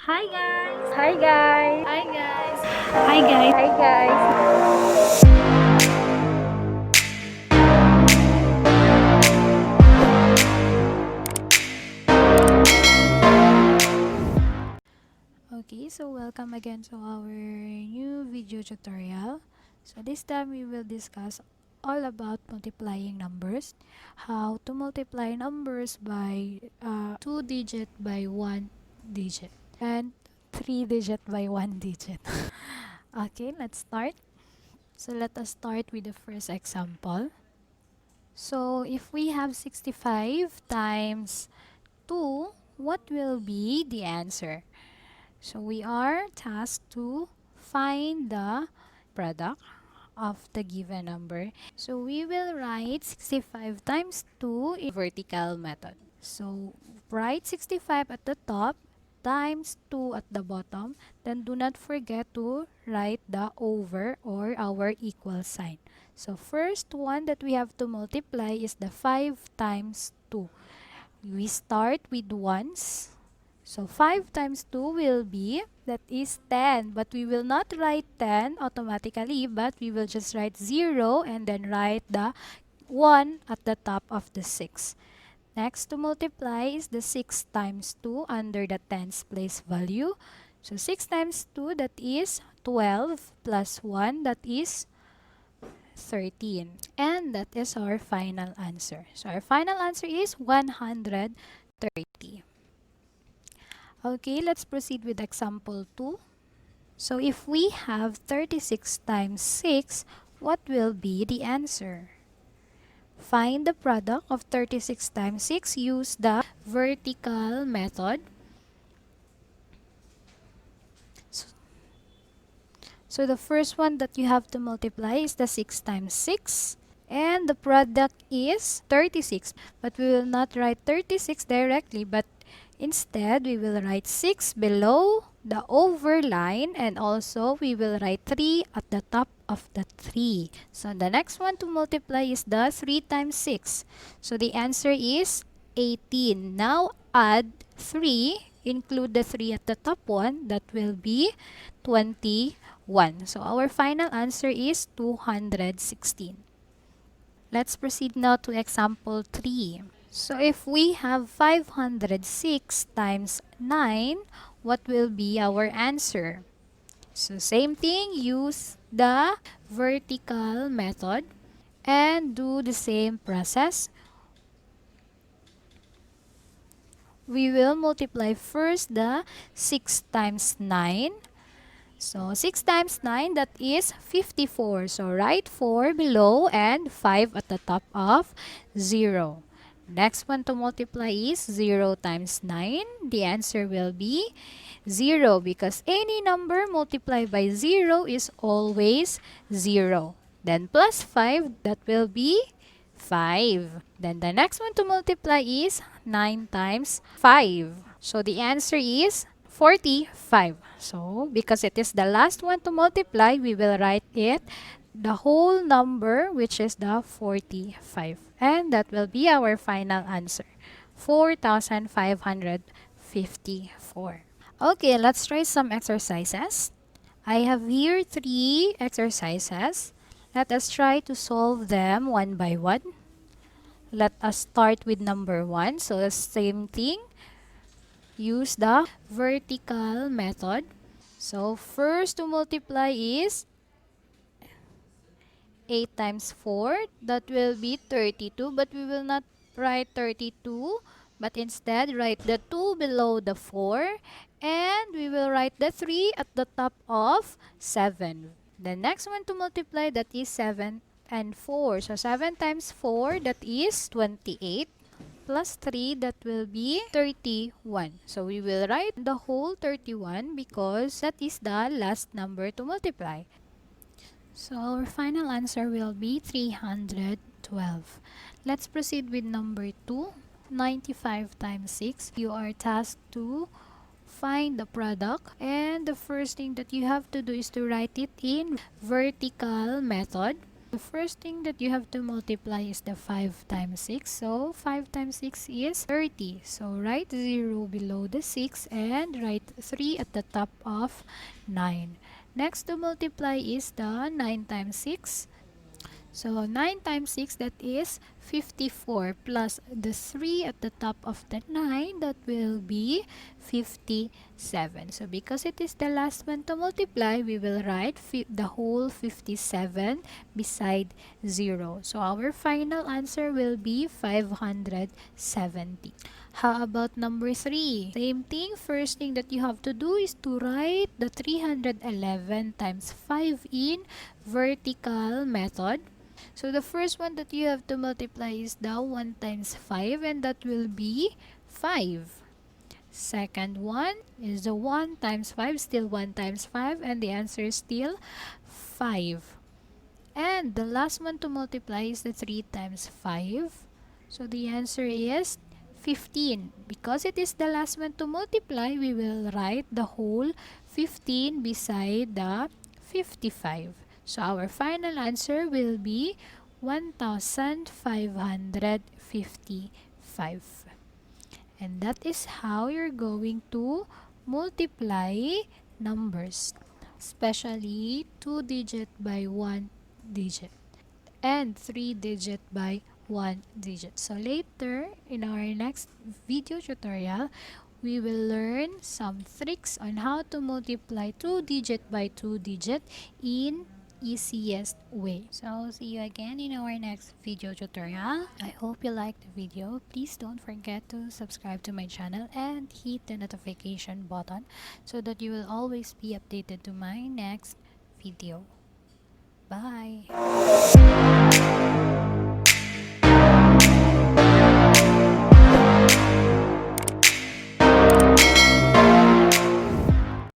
Hi guys! Hi guys! Hi guys! Hi guys! Hi guys! Okay, so welcome again to our new video tutorial. So this time we will discuss all about multiplying numbers. How to multiply numbers by 2 digit by 1 digit and 3 digit by 1 digit. Okay, let's start. So let us start with the first example. So if we have 65 times 2, what will be the answer? So we are tasked to find the product of the given number. So we will write 65 times 2 in vertical method. So write 65 at the top times 2 at the bottom. Then do not forget to write the over or our equal sign. So first one that we have to multiply is the 5 times 2. We start with ones. So 5 times 2 will be, that is 10. But we will not write 10 automatically, but we will just write 0 and then write the 1 at the top of the 6. Next to multiply is the 6 times 2 under the tens place value. So 6 times 2, that is 12 plus 1, that is 13. And that is our final answer. So our final answer is 130. Okay, let's proceed with example 2. So if we have 36 times 6, what will be the answer? Find the product of 36 times 6. Use the vertical method. So the first one that you have to multiply is the 6 times 6. And the product is 36. But we will not write 36 directly, but instead we will write 6 below the over line, and also we will write 3 at the top of the 3. So the next one to multiply is the 3 times 6. So the answer is 18. Now add 3, include the 3 at the top one, that will be 21. So our final answer is 216. Let's proceed now to example 3. So if we have 506 times 9, what will be our answer? So same thing, use the vertical method and do the same process. We will multiply first the 6 times 9. So 6 times 9, that is 54. So write 4 below and 5 at the top of 0. Next one to multiply is 0 times 9. The answer will be 0 because any number multiplied by 0 is always 0. Then plus 5, that will be 5. Then the next one to multiply is 9 times 5. So the answer is 45. So because it is the last one to multiply, we will write it the whole number, which is the 45. And that will be our final answer, 4,554. Okay, let's try some exercises. I have here 3 exercises. Let us try to solve them one by one. Let us start with number 1. So the same thing. Use the vertical method. So first to multiply is 8 times 4. That will be 32, but we will not write 32, but instead write the 2 below the 4, and we will write the 3 at the top of 7. The next one to multiply, that is 7 and 4. So 7 times 4, that is 28. Plus 3, that will be 31. So we will write the whole 31 because that is the last number to multiply. So our final answer will be 312. Let's proceed with number 2. 95 times 6. You are tasked to find the product, and the first thing that you have to do is to write it in vertical method. The first thing that you have to multiply is the 5 times 6. So 5 times 6 is 30. So write 0 below the 6 and write 3 at the top of 9. Next to multiply is the 9 times 6. So 9 times 6, that is 54, plus the 3 at the top of the 9, that will be 57. So because it is the last one to multiply, we will write the whole 57 beside 0. So our final answer will be 570. How about number 3? Same thing. First thing that you have to do is to write the 311 times 5 in vertical method. So the first one that you have to multiply is the 1 times 5, and that will be 5. Second one is the 1 times 5, still 1 times 5, and the answer is still 5. And the last one to multiply is the 3 times 5. So the answer is 15. Because it is the last one to multiply, we will write the whole 15 beside the 55. So our final answer will be 1555. And that is how you're going to multiply numbers, especially 2-digit by 1-digit and 3-digit by 1-digit. So later in our next video tutorial, we will learn some tricks on how to multiply 2-digit by 2-digit in easiest way. So see you again in our next video tutorial. I hope you liked the video. Please don't forget to subscribe to my channel and hit the notification button so that you will always be updated to my next video. Bye!